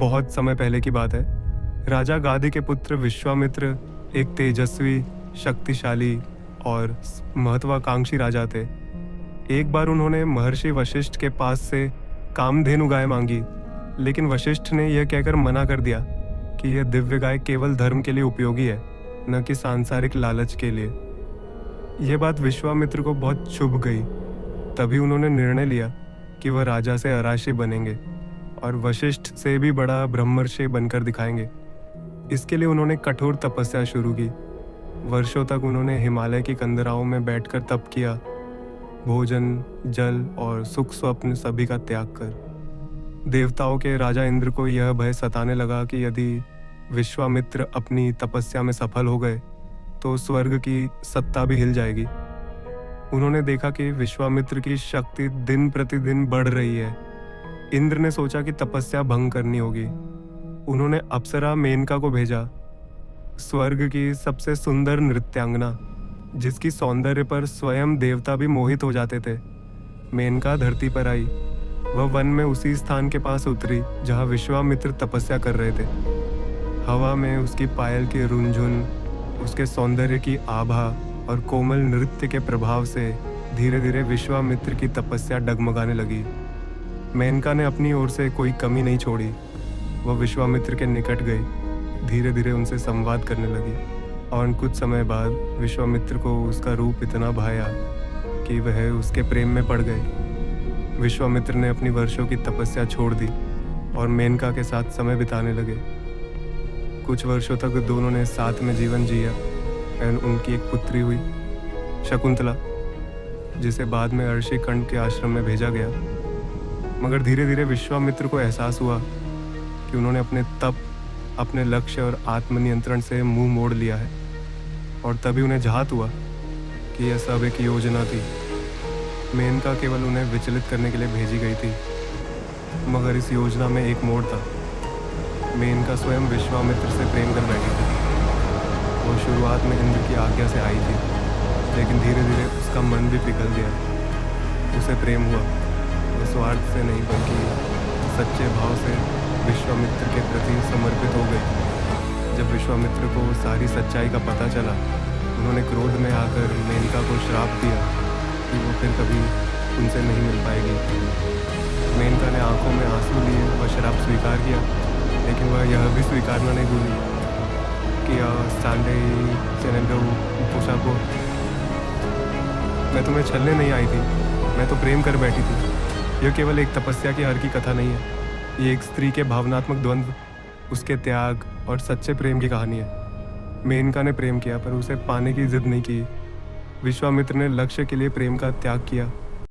बहुत समय पहले की बात है। राजा गादी के पुत्र विश्वामित्र एक तेजस्वी, शक्तिशाली और महत्वाकांक्षी राजा थे। एक बार उन्होंने महर्षि वशिष्ठ के पास से कामधेनु गाय मांगी, लेकिन वशिष्ठ ने यह कहकर मना कर दिया कि यह दिव्य गाय केवल धर्म के लिए उपयोगी है, न कि सांसारिक लालच के लिए। यह बात विश्वामित्र को बहुत चुभ गई। तभी उन्होंने निर्णय लिया कि वह राजा से अराशी बनेंगे और वशिष्ठ से भी बड़ा ब्रह्मर्षि बनकर दिखाएंगे। इसके लिए उन्होंने कठोर तपस्या शुरू की। वर्षों तक उन्होंने हिमालय की कंदराओं में बैठकर तप किया, भोजन, जल और सुख स्वप्न सभी का त्याग कर। देवताओं के राजा इंद्र को यह भय सताने लगा कि यदि विश्वामित्र अपनी तपस्या में सफल हो गए तो स्वर्ग की सत्ता भी हिल जाएगी। उन्होंने देखा कि विश्वामित्र की शक्ति दिन प्रतिदिन बढ़ रही है। इंद्र ने सोचा कि तपस्या भंग करनी होगी। उन्होंने अप्सरा मेनका को भेजा, स्वर्ग की सबसे सुंदर नृत्यांगना, जिसकी सौंदर्य पर स्वयं देवता भी मोहित हो जाते थे। मेनका धरती पर आई। वह वन में उसी स्थान के पास उतरी जहां विश्वामित्र तपस्या कर रहे थे। हवा में उसकी पायल की रुनझुन, उसके सौंदर्य की आभा और कोमल नृत्य के प्रभाव से धीरे धीरे विश्वामित्र की तपस्या डगमगाने लगी। मेनका ने अपनी ओर से कोई कमी नहीं छोड़ी। वह विश्वामित्र के निकट गई, धीरे धीरे उनसे संवाद करने लगी और कुछ समय बाद विश्वामित्र को उसका रूप इतना भाया कि वह उसके प्रेम में पड़ गए। विश्वामित्र ने अपनी वर्षों की तपस्या छोड़ दी और मेनका के साथ समय बिताने लगे। कुछ वर्षों तक दोनों ने साथ में जीवन जिया और उनकी एक पुत्री हुई, शकुंतला, जिसे बाद में अर्षिकंड के आश्रम में भेजा गया। मगर धीरे धीरे विश्वामित्र को एहसास हुआ कि उन्होंने अपने तप, अपने लक्ष्य और आत्मनियंत्रण से मुंह मोड़ लिया है, और तभी उन्हें झात हुआ कि यह सब एक योजना थी। मेनका केवल उन्हें विचलित करने के लिए भेजी गई थी, मगर इस योजना में एक मोड़ था। मेनका स्वयं विश्वामित्र से प्रेम कर बैठी थी। वो शुरुआत में इंद्र की आज्ञा से आई थी, लेकिन धीरे धीरे उसका मन भी पिघल गया। उसे प्रेम हुआ। वो स्वार्थ से नहीं बल्कि सच्चे भाव से विश्वामित्र के प्रति समर्पित हो गई। जब विश्वामित्र को सारी सच्चाई का पता चला, उन्होंने क्रोध में आकर मेनका को श्राप दिया कि वो फिर कभी उनसे नहीं मिल पाएगी। मेनका ने आंखों में आंसू लिए वह श्राप स्वीकार किया, लेकिन वह यह भी स्वीकारना नहीं भूली कि मैं तुम्हें छलने नहीं आई थी, मैं तो प्रेम कर बैठी थी। यह केवल एक तपस्या की हार की कथा नहीं है, ये एक स्त्री के भावनात्मक द्वंद्व, उसके त्याग और सच्चे प्रेम की कहानी है। मेनका ने प्रेम किया पर उसे पाने की जिद नहीं की। विश्वामित्र ने लक्ष्य के लिए प्रेम का त्याग किया